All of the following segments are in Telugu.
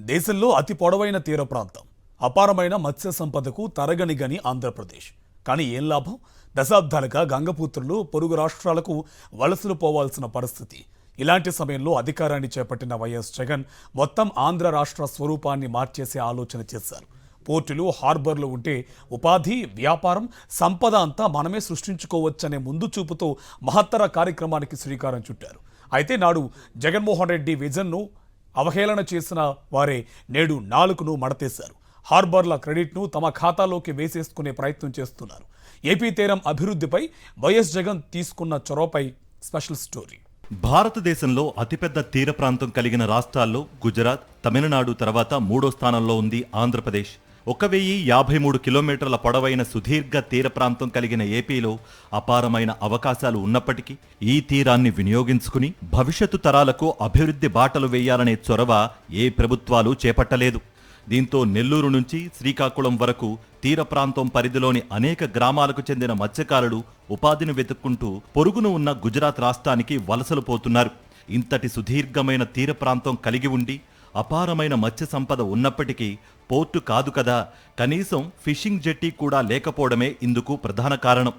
దేశంలో అతి పొడవైన తీర ప్రాంతం, అపారమైన మత్స్య సంపదకు తరగనిగని ఆంధ్రప్రదేశ్. కానీ ఏం లాభం? దశాబ్దాలుగా గంగపుత్రులు పొరుగు రాష్ట్రాలకు వలసలు పోవాల్సిన పరిస్థితి. ఇలాంటి సమయంలో అధికారాన్ని చేపట్టిన వైఎస్ జగన్ మొత్తం ఆంధ్ర రాష్ట్ర స్వరూపాన్ని మార్చేసే ఆలోచన చేశారు. పోర్టులు, హార్బర్లు ఉంటే ఉపాధి, వ్యాపారం, సంపద అంతా మనమే సృష్టించుకోవచ్చనే ముందు చూపుతో మహత్తర కార్యక్రమానికి శ్రీకారం చుట్టారు. అయితే నాడు జగన్మోహన్ రెడ్డి విజన్ను అవహేళన చేసిన వారే నేడు నాలుకను మడతేశారు. హార్బర్ల క్రెడిట్ను తమ ఖాతాలోకి వేసేసుకునే ప్రయత్నం చేస్తున్నారు. ఏపీ తీరం అభివృద్ధిపై వైఎస్ జగన్ తీసుకున్న చొరవపై స్పెషల్ స్టోరీ. భారతదేశంలో అతిపెద్ద తీర ప్రాంతం కలిగిన రాష్ట్రాల్లో గుజరాత్, తమిళనాడు తర్వాత 3వ స్థానంలో ఉంది ఆంధ్రప్రదేశ్. 1053 కిలోమీటర్ల పొడవైన సుదీర్ఘ తీర ప్రాంతం కలిగిన ఏపీలో అపారమైన అవకాశాలు ఉన్నప్పటికీ ఈ తీరాన్ని వినియోగించుకుని భవిష్యత్తు తరాలకు అభివృద్ధి బాటలు వేయాలనే చొరవ ఏ ప్రభుత్వాలు చేపట్టలేదు. దీంతో నెల్లూరు నుంచి శ్రీకాకుళం వరకు తీర ప్రాంతం పరిధిలోని అనేక గ్రామాలకు చెందిన మత్స్యకారులు ఉపాధిని వెతుక్కుంటూ పొరుగున ఉన్న గుజరాత్ రాష్ట్రానికి వలసలు పోతున్నారు. ఇంతటి సుదీర్ఘమైన తీర ప్రాంతం కలిగి ఉండి అపారమైన మత్స్య సంపద ఉన్నప్పటికీ పోర్టు కాదు కదా, కనీసం ఫిషింగ్ జెట్టి కూడా లేకపోవడమే ఇందుకు ప్రధాన కారణం.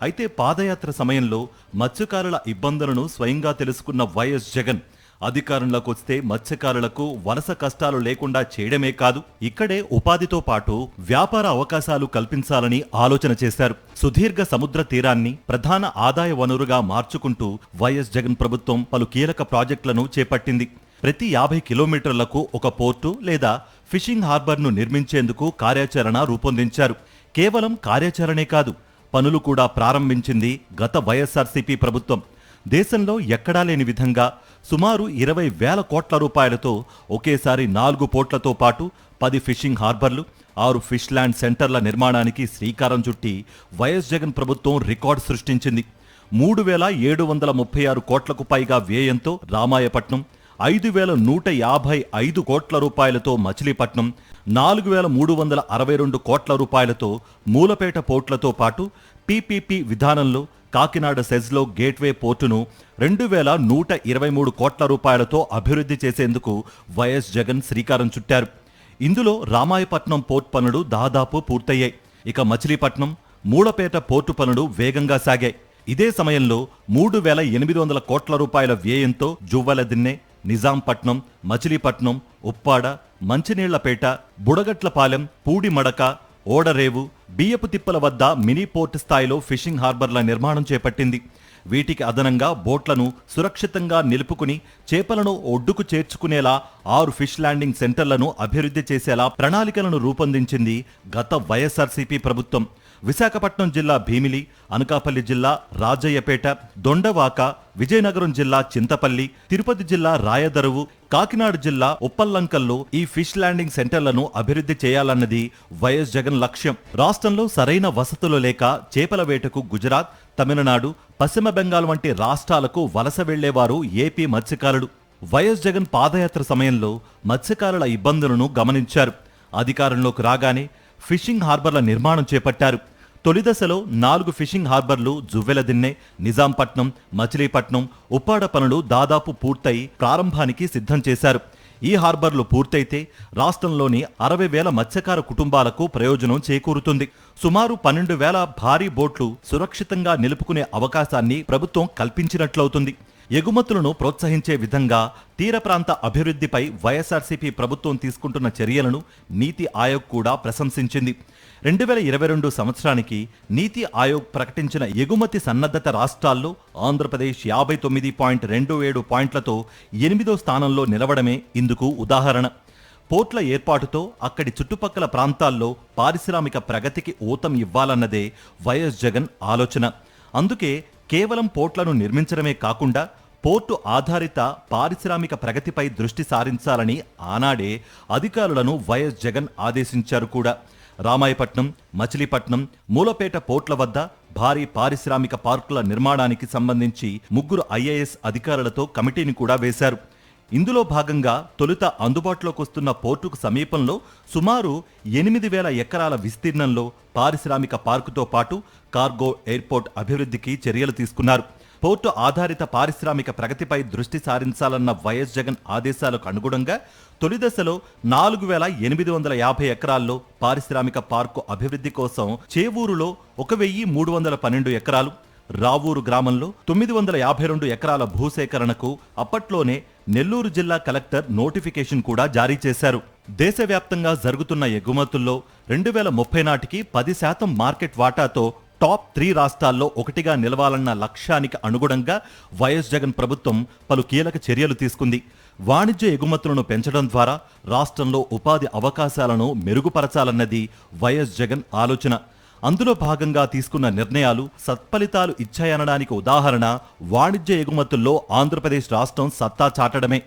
అయితే పాదయాత్ర సమయంలో మత్స్యకారుల ఇబ్బందులను స్వయంగా తెలుసుకున్న వైఎస్ జగన్ అధికారంలోకి వస్తే మత్స్యకారులకు వలస కష్టాలు లేకుండా చేయడమే కాదు, ఇక్కడే ఉపాధితో పాటు వ్యాపార అవకాశాలు కల్పించాలని ఆలోచన చేశారు. సుదీర్ఘ సముద్ర తీరాన్ని ప్రధాన ఆదాయ వనరుగా మార్చుకుంటూ వైఎస్ జగన్ ప్రభుత్వం పలు కీలక ప్రాజెక్టులను చేపట్టింది. ప్రతి 50 కిలోమీటర్లకు ఒక పోర్టు లేదా ఫిషింగ్ హార్బర్ను నిర్మించేందుకు కార్యాచరణ రూపొందించారు. కేవలం కార్యాచరణే కాదు, పనులు కూడా ప్రారంభించింది గత వైఎస్ఆర్సీపీ ప్రభుత్వం. దేశంలో ఎక్కడా లేని విధంగా సుమారు 20,000 కోట్ల రూపాయలతో ఒకేసారి 4 పోర్ట్లతో పాటు 10 ఫిషింగ్ హార్బర్లు, 6 ఫిష్ ల్యాండ్ సెంటర్ల నిర్మాణానికి శ్రీకారం చుట్టి వైఎస్ జగన్ ప్రభుత్వం రికార్డు సృష్టించింది. 3,736 కోట్లకు పైగా వ్యయంతో రామాయపట్నం, 5,155 కోట్ల రూపాయలతో మచిలీపట్నం, 4,362 కోట్ల రూపాయలతో మూలపేట పోర్టులతో పాటు పీపీపీ విధానంలో కాకినాడ సెజ్లో గేట్వే పోర్టును 2,123 కోట్ల రూపాయలతో అభివృద్ధి చేసేందుకు వైఎస్ జగన్ శ్రీకారం చుట్టారు. ఇందులో రామాయపట్నం పోర్ట్ పనులు దాదాపు పూర్తయ్యాయి. ఇక మచిలీపట్నం, మూలపేట పోర్టు పనులు వేగంగా సాగాయి. ఇదే సమయంలో 3,800 కోట్ల రూపాయల వ్యయంతో జువ్వలదిన్నె, నిజాంపట్నం, మచిలీపట్నం, ఉప్పాడ, మంచినీళ్లపేట, బుడగట్లపాలెం, పూడిమడక, ఓడరేవు, బియ్యపు తిప్పల వద్ద మినీ పోర్ట్ స్థాయిలో ఫిషింగ్ హార్బర్ల నిర్మాణం చేపట్టింది. వీటికి అదనంగా బోట్లను సురక్షితంగా నిలుపుకుని చేపలను ఒడ్డుకు చేర్చుకునేలా 6 ఫిష్ ల్యాండింగ్ సెంటర్లను అభివృద్ధి చేసేలా ప్రణాళికలను రూపొందించింది గత వైఎస్ఆర్సీపీ ప్రభుత్వం. విశాఖపట్నం జిల్లా భీమిలి, అనకాపల్లి జిల్లా రాజయ్యపేట, దొండవాక, విజయనగరం జిల్లా చింతపల్లి, తిరుపతి జిల్లా రాయదరువు, కాకినాడ జిల్లా ఉప్పల్లంకల్లో ఈ ఫిష్ ల్యాండింగ్ సెంటర్లను అభివృద్ధి చేయాలన్నది వైఎస్ జగన్ లక్ష్యం. రాష్ట్రంలో సరైన వసతులు లేక చేపల వేటకు గుజరాత్, తమిళనాడు, పశ్చిమ బెంగాల్ వంటి రాష్ట్రాలకు వలస వెళ్లేవారు ఏపీ మత్స్యకారులు. వైఎస్ జగన్ పాదయాత్ర సమయంలో మత్స్యకారుల ఇబ్బందులను గమనించారు. అధికారంలోకి రాగానే ఫిషింగ్ హార్బర్ల నిర్మాణం చేపట్టారు. తొలిదశలో 4 ఫిషింగ్ హార్బర్లు జువ్వెలదిన్నె, నిజాంపట్నం, మచిలీపట్నం, ఉప్పాడ పనులు దాదాపు పూర్తయి ప్రారంభానికి సిద్ధం చేశారు. ఈ హార్బర్లు పూర్తయితే రాష్ట్రంలోని 60,000 మత్స్యకార కుటుంబాలకు ప్రయోజనం చేకూరుతుంది. సుమారు 12,000 భారీ బోట్లు సురక్షితంగా నిలుపుకునే అవకాశాన్ని ప్రభుత్వం కల్పించినట్లవుతుంది. ఎగుమతులను ప్రోత్సహించే విధంగా తీర ప్రాంత అభివృద్ధిపై వైఎస్ఆర్సీపీ ప్రభుత్వం తీసుకుంటున్న చర్యలను నీతి ఆయోగ్ కూడా ప్రశంసించింది. 2022 సంవత్సరానికి నీతి ఆయోగ్ ప్రకటించిన ఎగుమతి సన్నద్ధత రాష్ట్రాల్లో ఆంధ్రప్రదేశ్ 59.27 పాయింట్లతో 8వ స్థానంలో నిలవడమే ఇందుకు ఉదాహరణ. పోర్ట్ల ఏర్పాటుతో అక్కడి చుట్టుపక్కల ప్రాంతాల్లో పారిశ్రామిక ప్రగతికి ఊతం ఇవ్వాలన్నదే వైఎస్ జగన్ ఆలోచన. అందుకే కేవలం పోర్ట్లను నిర్మించడమే కాకుండా పోర్టు ఆధారిత పారిశ్రామిక ప్రగతిపై దృష్టి సారించాలని ఆనాడే అధికారులను వైఎస్ జగన్ ఆదేశించారు కూడా. రామాయపట్నం, మచిలీపట్నం, మూలపేట పోర్ట్ల వద్ద భారీ పారిశ్రామిక పార్కుల నిర్మాణానికి సంబంధించి 3 ఐఏఎస్ అధికారులతో కమిటీని కూడా వేశారు. ఇందులో భాగంగా తొలుత అందుబాటులోకి వస్తున్న పోర్టుకు సమీపంలో సుమారు 8,000 ఎకరాల విస్తీర్ణంలో పారిశ్రామిక పార్కుతో పాటు కార్గో ఎయిర్పోర్ట్ అభివృద్ధికి చర్యలు తీసుకున్నారు. పోర్టు ఆధారిత పారిశ్రామిక ప్రగతిపై దృష్టి సారించాలన్న వైఎస్ జగన్ ఆదేశాలకు అనుగుణంగా తొలి దశలో 4,850 ఎకరాల్లో పారిశ్రామిక పార్కు అభివృద్ధి కోసం చేవూరులో 1,312 ఎకరాలు, రావూరు గ్రామంలో 952 ఎకరాల భూసేకరణకు అప్పట్లోనే నెల్లూరు జిల్లా కలెక్టర్ నోటిఫికేషన్ కూడా జారీ చేశారు. దేశవ్యాప్తంగా జరుగుతున్న ఎగుమతుల్లో 2030 నాటికి 10% మార్కెట్ వాటాతో టాప్ 3 రాష్ట్రాల్లో ఒకటిగా నిలవాలన్న లక్ష్యానికి అనుగుణంగా వైఎస్ జగన్ ప్రభుత్వం పలు కీలక చర్యలు తీసుకుంది. వాణిజ్య ఎగుమతులను పెంచడం ద్వారా రాష్ట్రంలో ఉపాధి అవకాశాలను మెరుగుపరచాలన్నది వైఎస్ జగన్ ఆలోచన. అందులో భాగంగా తీసుకున్న నిర్ణయాలు సత్ఫలితాలు ఇచ్చాయనడానికి ఉదాహరణ వాణిజ్య ఎగుమతుల్లో ఆంధ్రప్రదేశ్ రాష్ట్రం సత్తా చాటడమే.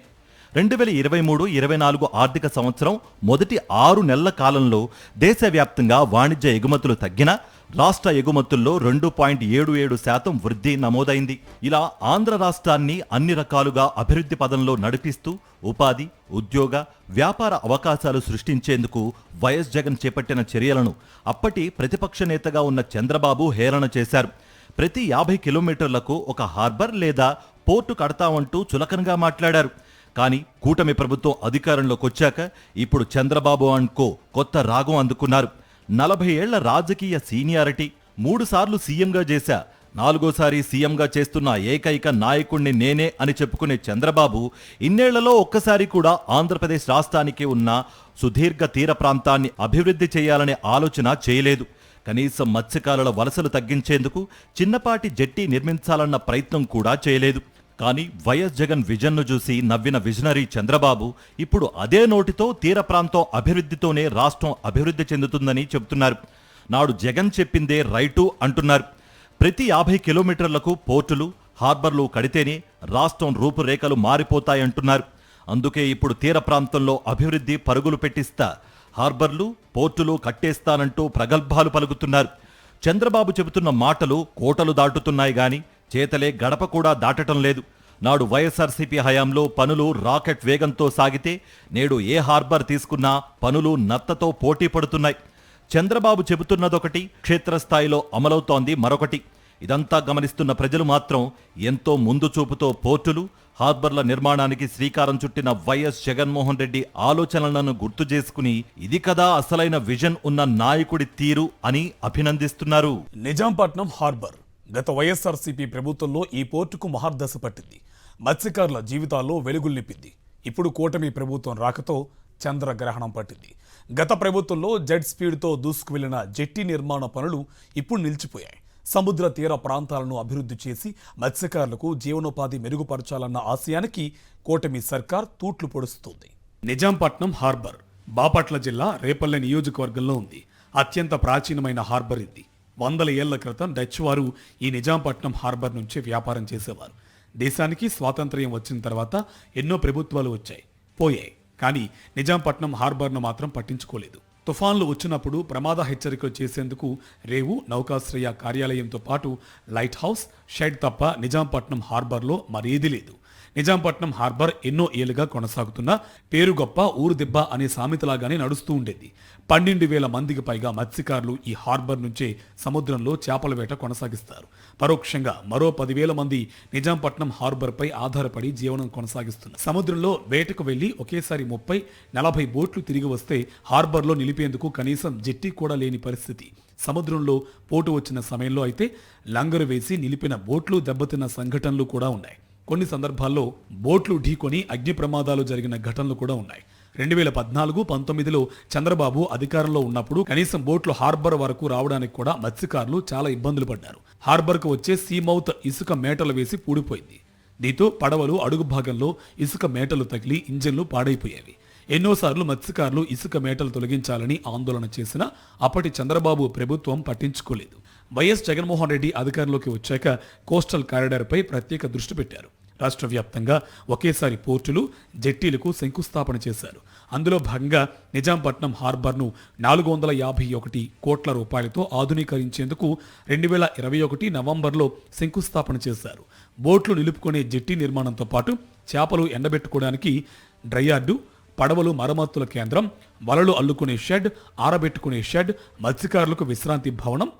2023-24 ఆర్థిక సంవత్సరం మొదటి 6 నెలల కాలంలో దేశవ్యాప్తంగా వాణిజ్య ఎగుమతులు తగ్గినా రాష్ట్ర ఎగుమతుల్లో 2.77% వృద్ధి నమోదైంది. ఇలా ఆంధ్ర రాష్ట్రాన్ని అన్ని రకాలుగా అభివృద్ధి పదంలో నడిపిస్తూ ఉపాధి, ఉద్యోగ, వ్యాపార అవకాశాలు సృష్టించేందుకు వైఎస్ జగన్ చేపట్టిన చర్యలను అప్పటి ప్రతిపక్ష నేతగా ఉన్న చంద్రబాబు హేళన చేశారు. ప్రతి 50 కిలోమీటర్లకు ఒక హార్బర్ లేదా పోర్టు కడతామంటూ చులకనగా మాట్లాడారు. కానీ కూటమి ప్రభుత్వం అధికారంలోకి వచ్చాక ఇప్పుడు చంద్రబాబు అనుకో కొత్త రాగం అందుకున్నారు. 40 ఏళ్ల రాజకీయ సీనియారిటీ, 3 సార్లు సీఎంగా చేశా, 4వసారి సీఎంగా చేస్తున్న ఏకైక నాయకుణ్ణి నేనే అని చెప్పుకునే చంద్రబాబు ఇన్నేళ్లలో ఒక్కసారి కూడా ఆంధ్రప్రదేశ్ రాష్ట్రానికి ఉన్న సుదీర్ఘ తీర ప్రాంతాన్ని అభివృద్ధి చేయాలనే ఆలోచన చేయలేదు. కనీసం మత్స్యకారుల వలసలు తగ్గించేందుకు చిన్నపాటి జెట్టి నిర్మించాలన్న ప్రయత్నం కూడా చేయలేదు. కానీ వైఎస్ జగన్ విజన్ను చూసి నవ్విన విజనరీ చంద్రబాబు ఇప్పుడు అదే నోటితో తీర ప్రాంతం అభివృద్ధితోనే రాష్ట్రం అభివృద్ధి చెందుతుందని చెబుతున్నారు. నాడు జగన్ చెప్పిందే రైటు అంటున్నారు. ప్రతి 50 కిలోమీటర్లకు పోర్టులు, హార్బర్లు కడితేనే రాష్ట్రం రూపురేఖలు మారిపోతాయంటున్నారు. అందుకే ఇప్పుడు తీర ప్రాంతంలో అభివృద్ధి పరుగులు పెట్టిస్తా, హార్బర్లు, పోర్టులు కట్టేస్తానంటూ ప్రగల్భాలు పలుకుతున్నారు. చంద్రబాబు చెబుతున్న మాటలు కోటలు దాటుతున్నాయి గాని చేతలే గడప కూడా దాటటం లేదు. నాడు వైఎస్ఆర్సీపీ హయాంలో పనులు రాకెట్ వేగంతో సాగితే నేడు ఏ హార్బర్ తీసుకున్నా పనులు నత్తతో పోటీ పడుతున్నాయి. చంద్రబాబు చెబుతున్నదొకటి, క్షేత్రస్థాయిలో అమలవుతోంది మరొకటి. ఇదంతా గమనిస్తున్న ప్రజలు మాత్రం ఎంతో ముందు చూపుతో పోర్టులు, హార్బర్ల నిర్మాణానికి శ్రీకారం చుట్టిన వైఎస్ జగన్మోహన్ రెడ్డి ఆలోచనలను గుర్తు చేసుకుని ఇది కదా అసలైన విజన్ ఉన్న నాయకుడి తీరు అని అభినందిస్తున్నారు. నిజాంపట్నం హార్బర్ గత వైఎస్ఆర్సీపీ ప్రభుత్వంలో ఈ పోర్టుకు మహర్దశ పట్టింది. మత్స్యకారుల జీవితాల్లో వెలుగులు నింపింది. ఇప్పుడు కూటమి ప్రభుత్వం రాకతో చంద్రగ్రహణం పట్టింది. గత ప్రభుత్వంలో జెట్ స్పీడ్తో దూసుకు వెళ్లిన జెట్టి నిర్మాణ పనులు ఇప్పుడు నిలిచిపోయాయి. సముద్ర తీర ప్రాంతాలను అభివృద్ధి చేసి మత్స్యకారులకు జీవనోపాధి మెరుగుపరచాలన్న ఆశయానికి కూటమి సర్కార్ తూట్లు పొడుస్తుంది. నిజాంపట్నం హార్బర్ బాపట్ల జిల్లా రేపల్లె నియోజకవర్గంలో ఉంది. అత్యంత ప్రాచీనమైన హార్బర్ ఇది. 100 ఏళ్ల క్రితం డచ్ వారు ఈ నిజాంపట్నం హార్బర్ నుంచి వ్యాపారం చేసేవారు. దేశానికి స్వాతంత్ర్యం వచ్చిన తర్వాత ఎన్నో ప్రభుత్వాలు వచ్చాయి, పోయాయి. కానీ నిజాంపట్నం హార్బర్ను మాత్రం పట్టించుకోలేదు. తుఫాన్లు వచ్చినప్పుడు ప్రమాద హెచ్చరికలు చేసేందుకు రేవు, నౌకాశ్రయ కార్యాలయంతో పాటు లైట్ హౌస్, షెడ్ తప్ప నిజాంపట్నం హార్బర్లో మరేదీ లేదు. నిజాంపట్నం హార్బర్ ఎన్నో ఏళ్లుగా కొనసాగుతున్న పేరు గొప్ప ఊరు దెబ్బ అనే సామెతలాగానే నడుస్తూ ఉండేది. 12,000 మందికి పైగా మత్స్యకారులు ఈ హార్బర్ నుంచే సముద్రంలో చేపల వేట కొనసాగిస్తారు. పరోక్షంగా మరో 10,000 మంది నిజాంపట్నం హార్బర్పై ఆధారపడి జీవనం కొనసాగిస్తున్నారు. సముద్రంలో వేటకు వెళ్లి ఒకేసారి 30-40 బోట్లు తిరిగి వస్తే హార్బర్లో నిలిపేందుకు కనీసం జెట్టి కూడా లేని పరిస్థితి. సముద్రంలో పోటు వచ్చిన సమయంలో అయితే లంగరు వేసి నిలిపిన బోట్లు దెబ్బతిన్న సంఘటనలు కూడా ఉన్నాయి. కొన్ని సందర్భాల్లో బోట్లు ఢీకొని అగ్ని ప్రమాదాలు జరిగిన ఘటనలు కూడా ఉన్నాయి. 2014-19లో చంద్రబాబు అధికారంలో ఉన్నప్పుడు కనీసం బోట్లు హార్బర్ వరకు రావడానికి కూడా మత్స్యకారులు చాలా ఇబ్బందులు పడ్డారు. హార్బర్కు వచ్చే సీమౌత్ ఇసుక మేటలు వేసి పూడిపోయింది. దీంతో పడవలు అడుగు భాగంలో ఇసుక మేటలు తగిలి ఇంజన్లు పాడైపోయేవి. ఎన్నోసార్లు మత్స్యకారులు ఇసుక మేటలు తొలగించాలని ఆందోళన చేసినా అప్పటి చంద్రబాబు ప్రభుత్వం పట్టించుకోలేదు. వైఎస్ జగన్మోహన్ రెడ్డి అధికారంలోకి వచ్చాక కోస్టల్ కారిడార్పై ప్రత్యేక దృష్టి పెట్టారు. రాష్ట్ర వ్యాప్తంగా ఒకేసారి పోర్టులు, జెట్టీలకు శంకుస్థాపన చేశారు. అందులో భాగంగా నిజాంపట్నం హార్బర్ను 451 కోట్ల రూపాయలతో ఆధునీకరించేందుకు 2021 నవంబర్లో శంకుస్థాపన చేశారు. బోట్లు నిలుపుకునే జెట్టి నిర్మాణంతో పాటు చేపలు ఎండబెట్టుకోవడానికి డ్రైయార్డు, పడవలు మరమ్మతుల కేంద్రం, వలలు అల్లుకునే షెడ్, ఆరబెట్టుకునే షెడ్, మత్స్యకారులకు విశ్రాంతి భవనం,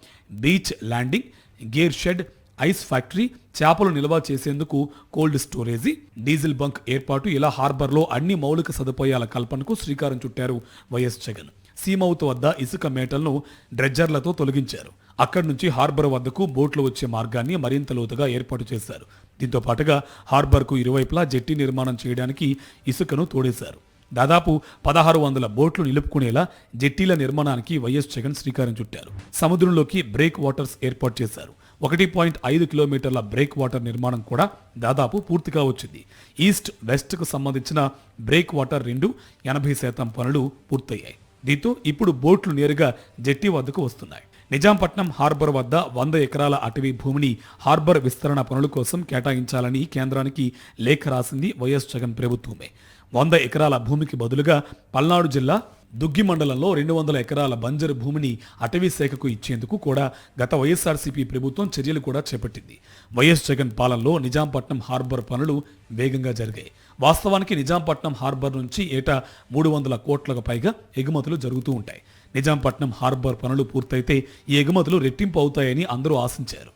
beach landing, gear shed, ice factory, చేపలు నిల్వ చేసేందుకు కోల్డ్ స్టోరేజీ, డీజిల్ బంక్ ఏర్పాటు, ఇలా హార్బర్లో అన్ని మౌలిక సదుపాయాల కల్పనకు శ్రీకారం చుట్టారు వైఎస్ జగన్. సీమౌత్ వద్ద ఇసుక మేటలను డ్రెడ్జర్లతో తొలగించారు. అక్కడి నుంచి హార్బర్ వద్దకు బోట్లు వచ్చే మార్గాన్ని మరింత లోతుగా ఏర్పాటు చేశారు. దీంతో పాటుగా హార్బర్కు ఇరువైపులా జెట్టి నిర్మాణం చేయడానికి ఇసుకను తోడేశారు. దాదాపు 1600 బోట్లు నిలుపుకునేలా జెట్టీల నిర్మాణానికి వైఎస్ జగన్ శ్రీకారం చుట్టారు. సముద్రంలోకి బ్రేక్ వాటర్స్ ఏర్పాటు చేశారు. 1.5 కిలోమీటర్ల బ్రేక్ వాటర్ నిర్మాణం కూడా దాదాపు పూర్తిగా వచ్చింది. ఈస్ట్ వెస్ట్కు సంబంధించిన బ్రేక్ వాటర్ 80% పనులు పూర్తయ్యాయి. దీంతో ఇప్పుడు బోట్లు నేరుగా జెట్టి వద్దకు వస్తున్నాయి. నిజాంపట్నం హార్బర్ వద్ద 100 ఎకరాల అటవీ భూమిని హార్బర్ విస్తరణ పనుల కోసం కేటాయించాలని కేంద్రానికి లేఖ రాసింది వైఎస్ జగన్ ప్రభుత్వమే. 100 ఎకరాల భూమికి బదులుగా పల్నాడు జిల్లా దుగ్గి మండలంలో 200 ఎకరాల బంజరు భూమిని అటవీ శాఖకు ఇచ్చేందుకు కూడా గత వైఎస్ఆర్సీపీ ప్రభుత్వం చర్యలు కూడా చేపట్టింది. వైఎస్ జగన్ పాలనలో నిజాంపట్నం హార్బర్ పనులు వేగంగా జరిగాయి. వాస్తవానికి నిజాంపట్నం హార్బర్ నుంచి ఏటా 300 కోట్లకు పైగా ఎగుమతులు జరుగుతూ ఉంటాయి. నిజాంపట్నం హార్బర్ పనులు పూర్తయితే ఈ ఎగుమతులు రెట్టింపు అవుతాయని అందరూ ఆశించారు.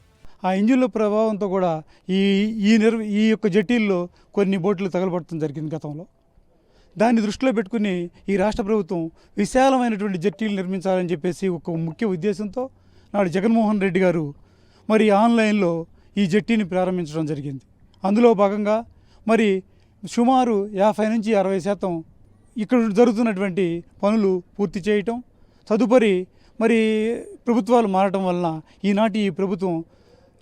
ఆ ఇంజిన్ల ప్రభావంతో కూడా ఈ యొక్క జెట్టీల్లో కొన్ని బోట్లు తగలబడటం జరిగింది గతంలో. దాన్ని దృష్టిలో పెట్టుకుని ఈ రాష్ట్ర ప్రభుత్వం విశాలమైనటువంటి జెట్టీలు నిర్మించాలని చెప్పేసి ఒక ముఖ్య ఉద్దేశంతో నాడు జగన్మోహన్ రెడ్డి గారు మరి ఆన్లైన్లో ఈ జెట్టీని ప్రారంభించడం జరిగింది. అందులో భాగంగా మరి సుమారు 50 నుంచి 60% ఇక్కడ జరుగుతున్నటువంటి పనులు పూర్తి చేయటం, తదుపరి మరి ప్రభుత్వాలు మారటం వలన ఈనాటి ఈ ప్రభుత్వం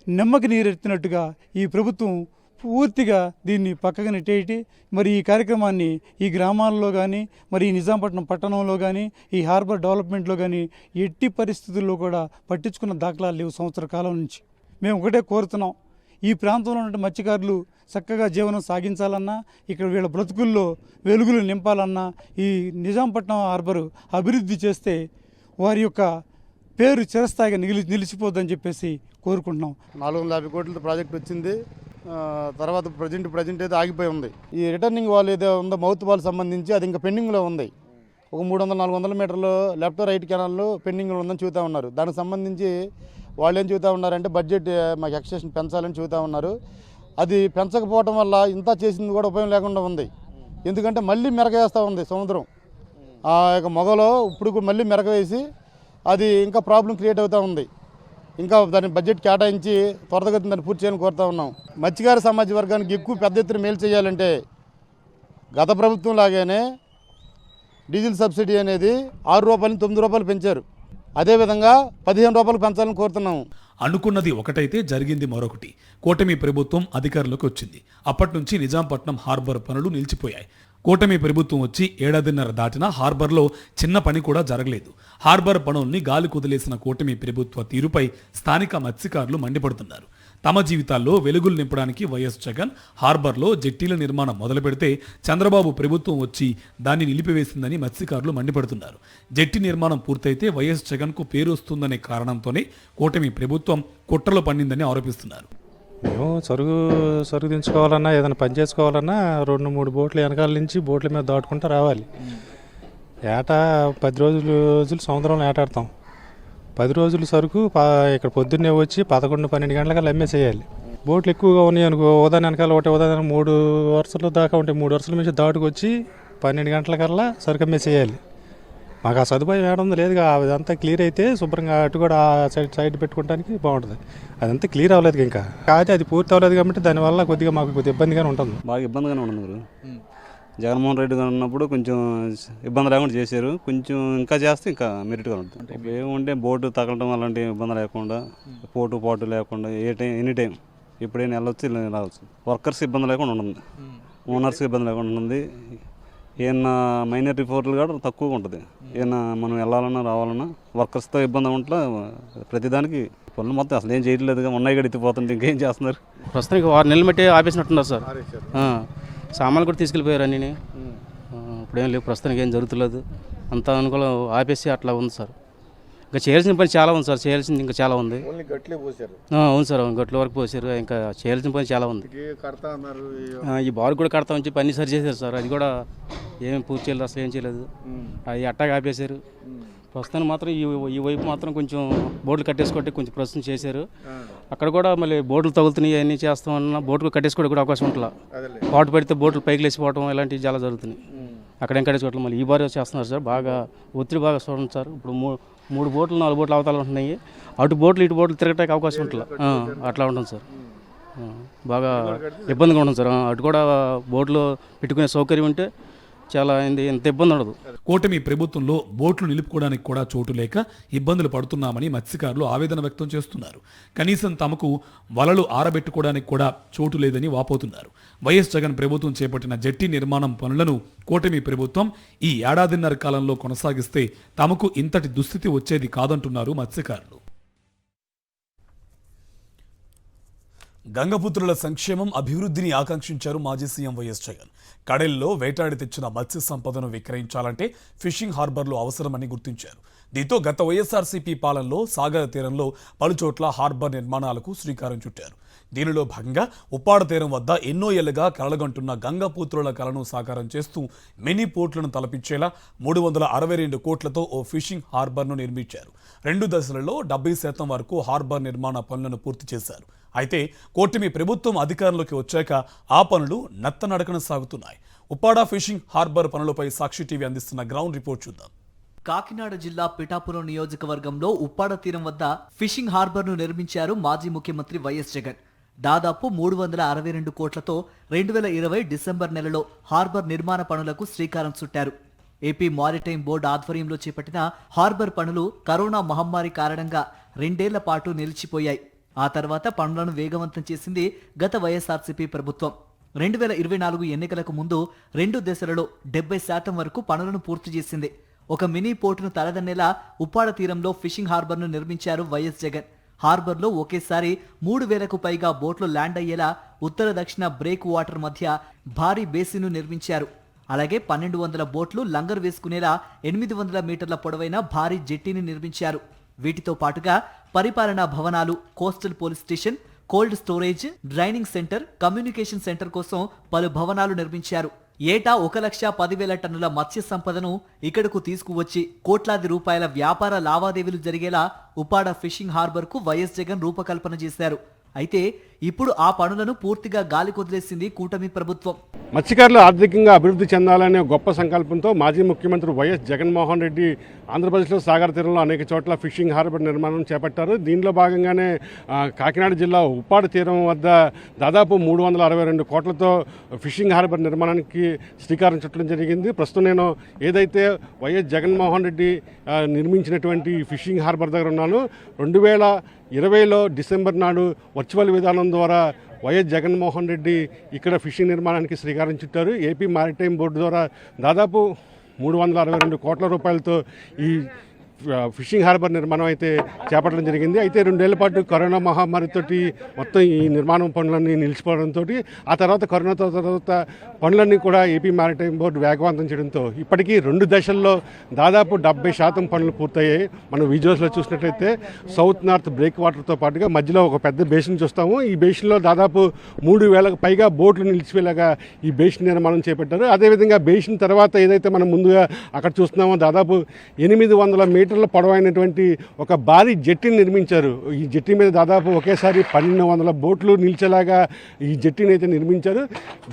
నెమ్మకి నీరెత్తినట్టుగా ఈ ప్రభుత్వం పూర్తిగా దీన్ని పక్కకు నెట్టేటి మరి ఈ కార్యక్రమాన్ని ఈ గ్రామాల్లో కానీ మరి ఈ నిజాంపట్నం పట్టణంలో కానీ ఈ హార్బర్ డెవలప్మెంట్లో కానీ ఎట్టి పరిస్థితుల్లో కూడా పట్టించుకున్న దాఖలాలు లేవు. సంవత్సర కాలం నుంచి మేము ఒకటే కోరుతున్నాం, ఈ ప్రాంతంలో ఉన్న మత్స్యకారులు చక్కగా జీవనం సాగించాలన్నా, ఇక్కడ వీళ్ళ బ్రతుకుల్లో వెలుగులు నింపాలన్నా ఈ నిజాంపట్నం హార్బరు అభివృద్ధి చేస్తే వారి యొక్క పేరు చిరస్థాయిగా నిలిచిపోద్దని చెప్పేసి కోరుకుంటున్నాం. 450 కోట్లతో ప్రాజెక్ట్ వచ్చింది. తర్వాత ప్రజెంట్ అయితే ఆగిపోయి ఉంది. ఈ రిటర్నింగ్ వాల్ ఏదో ఉందో మౌత్ వాల్ సంబంధించి అది ఇంకా పెండింగ్లో ఉంది. ఒక 300-400 మీటర్లు లెఫ్ట్ రైట్ కెనాల్లో పెండింగ్లో ఉందని చూస్తూ ఉన్నారు. దానికి సంబంధించి వాళ్ళు ఏం చూస్తూ ఉన్నారంటే బడ్జెట్ మాకు ఎక్స్టెన్షన్ పెంచాలని చూస్తూ ఉన్నారు. అది పెంచకపోవడం వల్ల ఇంత చేసింది కూడా ఉపయోగం లేకుండా ఉంది. ఎందుకంటే మళ్ళీ మెరక వేస్తూ ఉంది సముద్రం. ఆ యొక్క మొగలో ఇప్పుడు మళ్ళీ మెరక వేసి అది ఇంకా ప్రాబ్లం క్రియేట్ అవుతూ ఉంది. ఇంకా దాని బడ్జెట్ కేటాయించి త్వరతగతిన దాన్ని పూర్తి చేయాలని కోరుతూ ఉన్నాం. మత్స్యకార సమాజ వర్గానికి ఎక్కువ పెద్ద ఎత్తున మేలు చేయాలంటే గత ప్రభుత్వం లాగానే డీజిల్ సబ్సిడీ అనేది 6 రూపాయలు 9 రూపాయలు పెంచారు. అదేవిధంగా 15 రూపాయలు పెంచాలని కోరుతున్నాము. అనుకున్నది ఒకటైతే జరిగింది మరొకటి. కూటమి ప్రభుత్వం అధికారంలోకి వచ్చింది. అప్పటి నుంచి నిజాంపట్నం హార్బర్ పనులు నిలిచిపోయాయి. కూటమి ప్రభుత్వం వచ్చి 1.5 ఏళ్ల దాటినా హార్బర్లో చిన్న పని కూడా జరగలేదు. హార్బర్ పనుల్ని గాలి కుదిలేసిన కూటమి ప్రభుత్వ తీరుపై స్థానిక మత్స్యకారులు మండిపడుతున్నారు. తమ జీవితాల్లో వెలుగులు నింపడానికి వైఎస్ జగన్ హార్బర్లో జెట్టీల నిర్మాణం మొదలు పెడితే చంద్రబాబు ప్రభుత్వం వచ్చి దాన్ని నిలిపివేసిందని మత్స్యకారులు మండిపడుతున్నారు. జెట్టి నిర్మాణం పూర్తయితే వైఎస్ జగన్కు పేరు వస్తుందనే కారణంతోనే కూటమి ప్రభుత్వం కుట్రలు పన్నిందని ఆరోపిస్తున్నారు. మేము సరుకు దించుకోవాలన్నా ఏదైనా పని చేసుకోవాలన్నా 2-3 బోట్లు వెనకాల నుంచి బోట్ల మీద దాటుకుంటూ రావాలి. ఏటా 10 రోజులు సముద్రంలో ఏటాడతాం. 10 రోజుల సరుకు ఇక్కడ పొద్దున్నే వచ్చి 11-12 గంటలకల్లా అమ్మేసేయాలి. బోట్లు ఎక్కువగా ఉన్నాయి అనుకో, ఉదయం వెనకాల ఒకటి ఉదయం 3 వరుసలు దాకా ఉంటాయి. 3 వరుసల నుంచి దాటుకొచ్చి 12 గంటలకల్లా సరుకు అమ్మేసేయాలి. మాకు ఆ సదుపాయం ఏడుందో లేదుగా. అదంతా క్లియర్ అయితే శుభ్రంగా అటు కూడా సైడ్ పెట్టుకోవడానికి బాగుంటుంది. అదంతా క్లియర్ అవ్వలేదు ఇంకా. కాకపోతే అది పూర్తి అవ్వలేదు కాబట్టి దానివల్ల కొద్దిగా ఇబ్బందిగానే ఉంటుంది. బాగా ఇబ్బందిగానే ఉండదు. జగన్మోహన్ రెడ్డి గారు ఉన్నప్పుడు కొంచెం ఇబ్బంది లేకుండా చేశారు. కొంచెం ఇంకా చేస్తే ఇంకా మెరిట్గా ఉంటుంది. ఏముంటే బోటు తగలడం అలాంటి ఇబ్బంది లేకుండా, పాటు లేకుండా ఎనీ టైం ఎప్పుడైనా వెళ్ళొచ్చు రావచ్చు. వర్కర్స్ ఇబ్బంది లేకుండా ఉంటుంది, ఓనర్స్కి ఇబ్బంది లేకుండా ఉంటుంది. ఏమన్నా మైనర్ రిపోర్ట్లు కూడా తక్కువగా ఉంటుంది. ఏమన్నా మనం వెళ్ళాలన్నా రావాలన్నా వర్కర్స్తో ఇబ్బంది ఉంటే ప్రతిదానికి పనులు మొత్తం అసలు ఏం చేయట్లేదుగా. ఉన్నాయి కూడా ఎత్తిపోతుంటే ఇంకేం చేస్తున్నారు. ప్రస్తుతానికి 6 నెలలు బట్టి ఆపేసినట్టున్నారు సార్. సామాన్లు కూడా తీసుకెళ్ళిపోయారు అన్నీ. ఇప్పుడేం లేవు, ప్రస్తుతానికి ఏం జరుగుతులేదు. అంతా అనుకూలం ఆపేసి అట్లా ఉంది సార్. ఇంకా చేయాల్సిన పని చాలా ఉంది సార్, చేయాల్సింది ఇంకా చాలా ఉంది. ఓన్లీ గట్లే పోసారు. అవును సార్, గట్ల వరకు పోసారు, ఇంకా చేయాల్సిన పని చాలా ఉంది. కడతా అన్నారు. ఈ బార్ కూడా కడతామని చెప్పి అన్ని సరి చేశారు సార్, అది కూడా ఏం పూర్తి చేయలేదు, అసలు ఏం చేయలేదు. అది అట్టాగా ఆపేశారు. ప్రస్తుతానికి మాత్రం ఈ వైపు మాత్రం కొంచెం బోర్డులు కట్టేసుకోవడానికి కొంచెం ప్రస్తుతం చేశారు. అక్కడ కూడా మళ్ళీ బోర్డులు తగులుతున్నాయి, అన్నీ చేస్తామన్నా బోర్డులు కట్టేసుకోవడానికి కూడా అవకాశం ఉంటుంది. పాటు పడితే బోర్డులు పైకి లేచిపోవడం ఇలాంటివి చాలా జరుగుతున్నాయి. అక్కడ ఏం కట్టేసుకోవట్లేదు. మళ్ళీ ఈ బార్ చేస్తున్నారు సార్, బాగా ఒత్తిడి బాగా చూడండి సార్. ఇప్పుడు 3 బోట్లు 4 బోట్లు అవతల ఉంటున్నాయి, అటు బోట్లు ఇటు బోట్లు తిరగటానికి అవకాశం ఉంటుంది. అట్లా ఉంటుంది సార్, బాగా ఇబ్బందిగా ఉంటుంది సార్. అటు కూడా బోట్లు పెట్టుకునే సౌకర్యం ఉంటే చాలా ఇంత ఇబ్బంది ఉండదు. కూటమి ప్రభుత్వంలో బోట్లు నిలుపుకోవడానికి కూడా చోటు లేక ఇబ్బందులు పడుతున్నామని మత్స్యకారులు ఆవేదన వ్యక్తం చేస్తున్నారు. కనీసం తమకు వలలు ఆరబెట్టుకోవడానికి కూడా చోటు లేదని వాపోతున్నారు. వైఎస్ జగన్ ప్రభుత్వం చేపట్టిన జెట్టి నిర్మాణం పనులను కూటమి ప్రభుత్వం ఈ ఏడాదిన్నర కాలంలో కొనసాగిస్తే తమకు ఇంతటి దుస్థితి వచ్చేది కాదంటున్నారు మత్స్యకారులు. గంగపుత్రుల సంక్షేమం అభివృద్ధిని ఆకాంక్షించారు మాజీ సీఎం వైఎస్ జగన్. కడెల్లో వేటాడి తెచ్చిన మత్స్య సంపదను విక్రయించాలంటే ఫిషింగ్ హార్బర్లు అవసరమని గుర్తించారు. దీంతో గత వైఎస్ఆర్సీపీ పాలనలో సాగర తీరంలో పలుచోట్ల హార్బర్ నిర్మాణాలకు శ్రీకారం చుట్టారు. దీనిలో భాగంగా ఉప్పాడ తీరం వద్ద ఎన్నో ఏళ్లుగా కలగంటున్న గంగపుత్రుల కలను సాకారం చేస్తూ మినీ పోర్ట్లను తలపించేలా 362 కోట్లతో ఓ ఫిషింగ్ హార్బర్ను నిర్మించారు. 2 దశలలో 70% వరకు హార్బర్ నిర్మాణ పనులను పూర్తి చేశారు. అయితే కూటమి ప్రభుత్వం అధికారంలోకి వచ్చాక ఆ పనులు నత్తనడకన సాగుతున్నాయి. ఉప్పాడ ఫిషింగ్ హార్బర్ పనులపై సాక్షి టీవీ అందిస్తున్న గ్రౌండ్ రిపోర్ట్ చూద్దాం. కాకినాడ జిల్లా పిఠాపురం నియోజకవర్గంలో ఉప్పాడ తీరం వద్ద ఫిషింగ్ హార్బర్ను నిర్మించారు మాజీ ముఖ్యమంత్రి వైఎస్ జగన్. దాదాపు 362 కోట్లతో 2020 డిసెంబర్ నెలలో హార్బర్ నిర్మాణ పనులకు శ్రీకారం చుట్టారు. ఏపీ మారిటైమ్ బోర్డు ఆధ్వర్యంలో చేపట్టిన హార్బర్ పనులు కరోనా మహమ్మారి కారణంగా 2 ఏళ్ల పాటు నిలిచిపోయాయి. ఆ తర్వాత పనులను వేగవంతం చేసింది గత వైఎస్ఆర్సీపీ ప్రభుత్వం. 2024 ఎన్నికలకు ముందు 2 దశలలో 70% వరకు పనులను పూర్తి చేసింది. ఒక మినీ పోర్టును తలదన్నేలా ఉప్పాడ తీరంలో ఫిషింగ్ హార్బర్ను నిర్మించారు వైఎస్ జగన్. హార్బర్లో ఒకేసారి 3000కు పైగా బోట్లు ల్యాండ్ అయ్యేలా ఉత్తర దక్షిణ బ్రేక్ వాటర్ మధ్య భారీ బేసిన్ను నిర్మించారు. అలాగే 1200 బోట్లు లంగర్ వేసుకునేలా 800 మీటర్ల పొడవైన భారీ జెట్టీని నిర్మించారు. వీటితో పాటుగా పరిపాలనా భవనాలు, coastal police station, cold storage, draining centre, communication centre కోసం పలు భవనాలు నిర్మించారు. ఏటా 1,10,000 టన్నుల మత్స్య సంపదను ఇక్కడకు తీసుకువచ్చి కోట్లాది రూపాయల వ్యాపార లావాదేవీలు జరిగేలా ఉప్పాడ ఫిషింగ్ హార్బర్కు వైఎస్ జగన్ రూపకల్పన చేశారు. అయితే ఇప్పుడు ఆ పనులను పూర్తిగా గాలికొదిలేసింది కూటమి ప్రభుత్వం. మత్స్యకారులు ఆర్థికంగా అభివృద్ధి చెందాలనే గొప్ప సంకల్పంతో మాజీ ముఖ్యమంత్రి వైఎస్ జగన్మోహన్ రెడ్డి ఆంధ్రప్రదేశ్లో సాగర తీరంలో అనేక చోట్ల ఫిషింగ్ హార్బర్ నిర్మాణం చేపట్టారు. దీనిలో భాగంగానే కాకినాడ జిల్లా ఉప్పాడ తీరం వద్ద దాదాపు 362 కోట్లతో ఫిషింగ్ హార్బర్ నిర్మాణానికి శ్రీకారం చుట్టడం జరిగింది. ప్రస్తుతం నేను ఏదైతే వైఎస్ జగన్మోహన్ రెడ్డి నిర్మించినటువంటి ఫిషింగ్ హార్బర్ దగ్గర ఉన్నాను. 2020లో డిసెంబర్ నాడు వర్చువల్ విధానం ద్వారా వైఎస్ జగన్మోహన్ రెడ్డి ఇక్కడ ఫిషింగ్ నిర్మాణానికి శ్రీకారం చుట్టారు. ఏపీ మారిటైమ్ బోర్డు ద్వారా దాదాపు 362 కోట్ల రూపాయలతో ఈ ఫిషింగ్ హార్బర్ నిర్మాణం అయితే చేపట్టడం జరిగింది. అయితే 2 ఏళ్ల పాటు కరోనా మహమ్మారితోటి మొత్తం ఈ నిర్మాణం పనులన్నీ నిలిచిపోవడంతో ఆ తర్వాత కరోనా తర్వాత పనులన్నీ కూడా ఏపీ మారిటైమ్ బోర్డు వేగవంతం చేయడంతో ఇప్పటికీ 2 దశల్లో దాదాపు 70% పనులు పూర్తయ్యాయి. మనం విజువల్స్లో చూసినట్లయితే సౌత్ నార్త్ బ్రేక్ వాటర్తో పాటుగా మధ్యలో ఒక పెద్ద బేసిన్ చూస్తాము. ఈ బేసిన్లో దాదాపు 3000కు పైగా బోట్లు నిలిచిపోయేలాగా ఈ బేసిన్ నిర్మాణం చేపట్టారు. అదేవిధంగా బేసిన్ తర్వాత ఏదైతే మనం ముందుగా అక్కడ చూస్తున్నామో దాదాపు 800 మీటర్ల పొడవైనటువంటి ఒక భారీ జెట్టీని నిర్మించారు. ఈ జెట్టీ మీద దాదాపు ఒకేసారి 1200 బోట్లు నిలిచేలాగా ఈ జెట్టీని అయితే నిర్మించారు.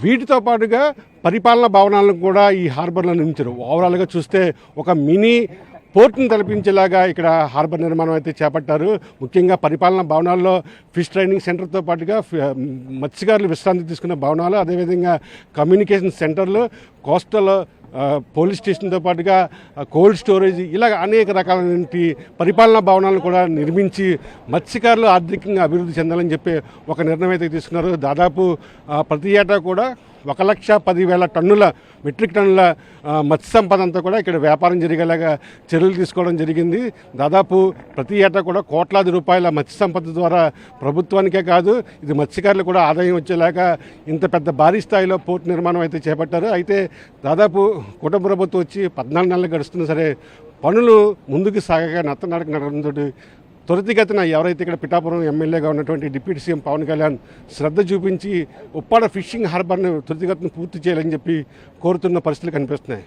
వీటితో పాటుగా పరిపాలనా భవనాలను కూడా ఈ హార్బర్లో నిర్మించారు. ఓవరాల్గా చూస్తే ఒక మినీ పోర్ట్ని తలపించేలాగా ఇక్కడ హార్బర్ నిర్మాణం అయితే చేపట్టారు. ముఖ్యంగా పరిపాలనా భవనాల్లో ఫిష్ ట్రైనింగ్ సెంటర్తో పాటుగా మత్స్యకారులు విశ్రాంతి తీసుకునే భవనాలు, అదేవిధంగా కమ్యూనికేషన్ సెంటర్లు, కోస్టల్ పోలీస్ స్టేషన్తో పాటుగా కోల్డ్ స్టోరేజ్, ఇలాగ అనేక రకాలైన పరిపాలనా భవనాలను కూడా నిర్మించి మత్స్యకారులు ఆర్థికంగా అభివృద్ధి చెందాలని చెప్పి ఒక నిర్ణయం అయితే తీసుకున్నారు. దాదాపు ప్రతి ఏటా కూడా 1,10,000 టన్నుల మెట్రిక్ టన్నుల మత్స్య సంపద అంతా కూడా ఇక్కడ వ్యాపారం జరిగేలాగా చర్యలు తీసుకోవడం జరిగింది. దాదాపు ప్రతి ఏటా కూడా కోట్లాది రూపాయల మత్స్య సంపద ద్వారా ప్రభుత్వానికే కాదు ఇది మత్స్యకారులు కూడా ఆదాయం వచ్చేలాగా ఇంత పెద్ద భారీ స్థాయిలో పోర్ట్ నిర్మాణం అయితే చేపట్టారు. అయితే దాదాపు కుటుంబ ప్రభుత్వం వచ్చి 14 నెలలు గడుస్తున్నా సరే పనులు ముందుకు సాగగా నత్తనడక నడకంతో త్వరితగతిన ఎవరైతే ఇక్కడ పిఠాపురం ఎమ్మెల్యేగా ఉన్నటువంటి డిప్యూటీ సీఎం పవన్ కళ్యాణ్ శ్రద్ధ చూపించి ఉప్పాడ ఫిషింగ్ హార్బర్ను త్వరితగతిన పూర్తి చేయాలని చెప్పి కోరుతున్న పరిస్థితులు కనిపిస్తున్నాయి.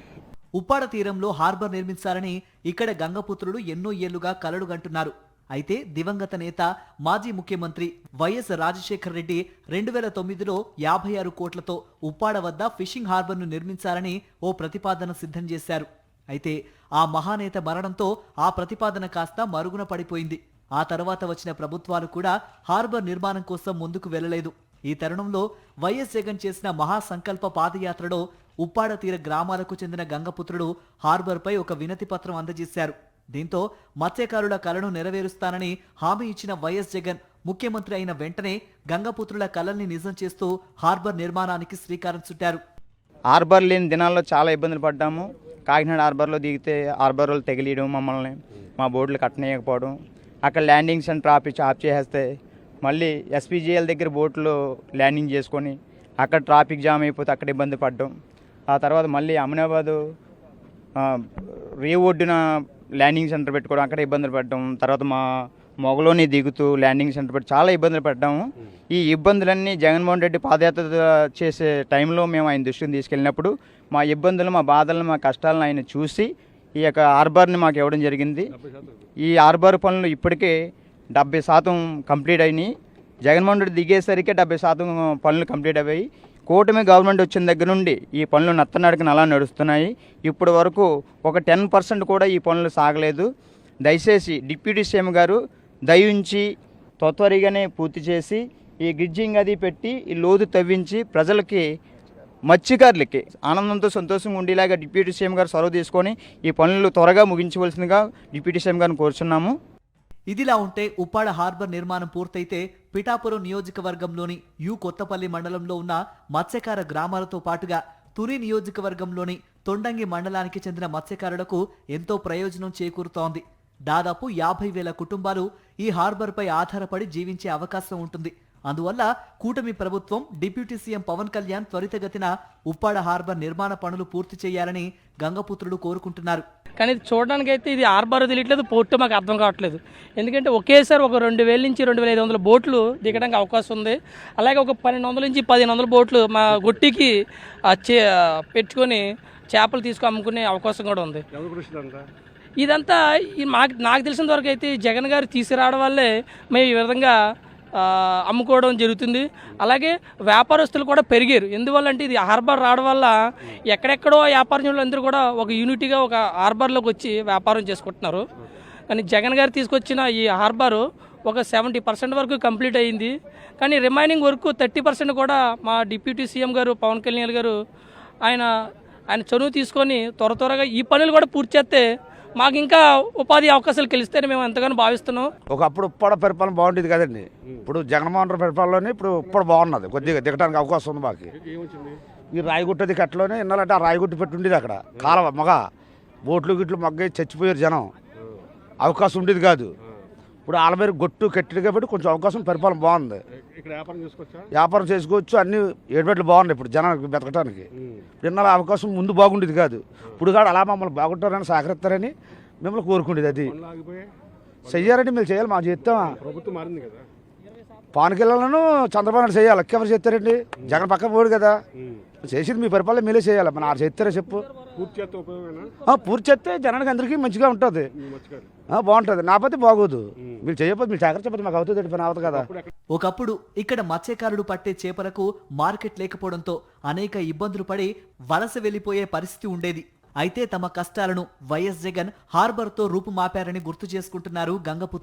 ఉప్పాడ తీరంలో హార్బర్ నిర్మించాలని ఇక్కడ గంగపుత్రులు ఎన్నో ఏళ్లుగా కలలు గంటున్నారు. అయితే దివంగత నేత మాజీ ముఖ్యమంత్రి వైఎస్ రాజశేఖర్ రెడ్డి 2009లో 56 కోట్లతో ఉప్పాడ వద్ద ఫిషింగ్ హార్బర్ను నిర్మించాలని ఓ ప్రతిపాదన సిద్ధం చేశారు. అయితే ఆ మహానేత మరణంతో ఆ ప్రతిపాదన కాస్త మరుగున పడిపోయింది. ఆ తర్వాత వచ్చిన ప్రభుత్వాలు కూడా హార్బర్ నిర్మాణం కోసం ముందుకు వెళ్లలేదు. ఈ తరుణంలో వైఎస్ జగన్ చేసిన మహాసంకల్ప పాదయాత్రలో ఉప్పాడ తీర గ్రామాలకు చెందిన గంగపుత్రుడు హార్బర్పై ఒక వినతి పత్రం అందజేశారు. దీంతో మత్స్యకారుల కలను నెరవేరుస్తానని హామీ ఇచ్చిన వైఎస్ జగన్ ముఖ్యమంత్రి అయిన వెంటనే గంగపుత్రుల కలల్ని నిజం చేస్తూ హార్బర్ నిర్మాణానికి శ్రీకారం చుట్టారు. హార్బర్ లేని దినాల్లో చాలా ఇబ్బందులు పడ్డాము. కాకినాడ హార్బర్లో దిగితే హార్బర్ వాళ్ళు తెగిలియడం, మమ్మల్ని మా బోర్డులు కట్టనీయకపోవడం, అక్కడ ల్యాండింగ్ సెంటర్ ఆఫ్ చేస్తే మళ్ళీ ఎస్పీజీఎల్ దగ్గర బోట్లు ల్యాండింగ్ చేసుకొని అక్కడ ట్రాఫిక్ జామ్ అయిపోతే అక్కడ ఇబ్బంది పడ్డం. ఆ తర్వాత మళ్ళీ అమనాబాదు రేవు ఒడ్డున ల్యాండింగ్ సెంటర్ పెట్టుకోవడం, అక్కడ ఇబ్బందులు పడ్డాం. తర్వాత మా మొగలోని దిగుతూ ల్యాండింగ్ సెంటర్ పెట్టి చాలా ఇబ్బందులు పడ్డాము. ఈ ఇబ్బందులన్నీ జగన్మోహన్ రెడ్డి పాదయాత్ర చేసే టైంలో మేము ఆయన దృష్టిని తీసుకెళ్ళినప్పుడు మా ఇబ్బందులు, మా బాధలను, మా కష్టాలను ఆయన చూసి ఈ యొక్క హార్బర్ని మాకు ఇవ్వడం జరిగింది. ఈ హార్బర్ పనులు ఇప్పటికే 70% కంప్లీట్ అయినాయి. జగన్మోహన్ రెడ్డి దిగేసరికి 70% పనులు కంప్లీట్ అయ్యాయి. కూటమి గవర్నమెంట్ వచ్చిన దగ్గర నుండి ఈ పనులు నత్తనడకన అలా నడుస్తున్నాయి. ఇప్పటి వరకు ఒక 10% కూడా ఈ పనులు సాగలేదు. దయచేసి డిప్యూటీ సీఎం గారు దయించి త్వరితగానే పూర్తి చేసి ఈ గ్రిడ్జింగ్ అది పెట్టి ఈ లోతు తవ్వించి ప్రజలకి, మత్స్యకారులకి ఆనందంతో సంతోషంగా ఉండేలాగా డిప్యూటీ సీఎం గారు చొరవ తీసుకొని ఈ పనులు త్వరగా ముగించవలసిందిగా డిప్యూటీ సీఎం గారిని కోరుచున్నాము. ఇదిలా ఉంటే ఉప్పాడ హార్బర్ నిర్మాణం పూర్తయితే పిఠాపురం నియోజకవర్గంలోని కొత్తపల్లి మండలంలో ఉన్న మత్స్యకార గ్రామాలతో పాటుగా తుని నియోజకవర్గంలోని తొండంగి మండలానికి చెందిన మత్స్యకారులకు ఎంతో ప్రయోజనం చేకూరుతోంది. దాదాపు 50,000 కుటుంబాలు ఈ హార్బర్పై ఆధారపడి జీవించే అవకాశం ఉంటుంది. అందువల్ల కూటమి ప్రభుత్వం డిప్యూటీ సీఎం పవన్ కళ్యాణ్ త్వరితగతిన ఉప్పాడ హార్బర్ నిర్మాణ పనులు పూర్తి చేయాలని గంగపుత్రుడు కోరుకుంటున్నారు. కానీ చూడడానికి అయితే ఇది హార్బర్ తెలియట్లేదు, పోర్టు మాకు అర్థం కావట్లేదు. ఎందుకంటే ఒకేసారి ఒక 2,000 నుంచి 2,500 బోట్లు దిగడానికి అవకాశం ఉంది. అలాగే ఒక 1,200 నుంచి 1,500 బోట్లు మా గుట్టికి పెట్టుకొని చేపలు తీసుకొని అమ్ముకునే అవకాశం కూడా ఉంది. ఇదంతా నాకు తెలిసినంత వరకు అయితే జగన్ గారు తీసుకురావడం వల్లే మేము ఈ విధంగా అమ్ముకోవడం జరుగుతుంది. అలాగే వ్యాపారస్తులు కూడా పెరిగారు. ఎందువల్ల అంటే ఇది హార్బర్ రావడం వల్ల ఎక్కడెక్కడో వ్యాపారస్తులు అందరూ కూడా ఒక యూనిటీగా ఒక హార్బర్లోకి వచ్చి వ్యాపారం చేసుకుంటున్నారు. కానీ జగన్ గారు తీసుకొచ్చిన ఈ హార్బరు ఒక 70% వరకు కంప్లీట్ అయ్యింది. కానీ రిమైనింగ్ వరకు 30% కూడా మా డిప్యూటీ సీఎం గారు పవన్ కళ్యాణ్ గారు ఆయన చనువు తీసుకొని త్వరగా ఈ పనులు కూడా పూర్తి చేస్తే మాకు ఇంకా ఉపాధి అవకాశాలు కలిస్తేనే మేము ఎంతగానో భావిస్తున్నాం. ఒకప్పుడు ఉప్పాడ పరిపాలన బాగుండేది కదండి. ఇప్పుడు జగన్మోహన్ రెడ్డి పరిపాలనలోనే ఇప్పుడు ఉప్పాడ బాగున్నది. కొద్దిగా దిగడానికి అవకాశం ఉంది మాకు. ఈ రాయగుట్టది కట్టలోనే ఇన్నాళ్ళంటే ఆ రాయగుట్టు పెట్టి ఉండేది. అక్కడ కాలువ మగ బోట్లు గిట్లు మగ్గ చచ్చిపోయారు జనం. అవకాశం ఉండేది కాదు. ఇప్పుడు ఆలమేర గొట్టు కట్టిడు కాబట్టి కొంచెం అవకాశం, పరిపాలన బాగుంది. వ్యాపారం చేసుకోవచ్చు, అన్ని ఏడుబెట్లు బాగున్నాయి ఇప్పుడు జనానికి బతకటానికి. ఇన్నాళ్ళ అవకాశం ముందు బాగుండేది కాదు. ఇప్పుడు కాదు అలా మమ్మల్ని బాగుంటారని సహకరిస్తారని మిమ్మల్ని కోరుకుండేది. అది చెయ్యారంటే మీరు చేయాలి, మా చేస్తామా? ప్రభుత్వం మారింది కదా, పవన్ కళ్యాణ్ చంద్రబాబు నాయుడు చేయాలి. ఎవరు చేస్తారండి? జగన్ పక్క పోడు కదా. చేసింది మీ పరిపాలన మీరే చేయాలి. మన ఆరు చేస్తారా చెప్పు? పూర్తి చేస్తే జనానికి అందరికీ మంచిగా ఉంటుంది, బాగుంటుంది. నాపతి బాగోదు. మీరు చేయకపోతే మీరు జాగ్రత్త చెప్పదు, మాకు అవుతుంది పని అవుతుంది కదా. ఒకప్పుడు ఇక్కడ మత్స్యకారుడు పట్టే చేపలకు మార్కెట్ లేకపోవడంతో అనేక ఇబ్బందులు పడి వలస వెళ్లిపోయే పరిస్థితి ఉండేది. అయితే తమ కష్టాలను వైఎస్ జగన్ హార్బర్తో రూపుమాపారని గుర్తు చేసుకుంటున్నారు గంగపుత్రుడు.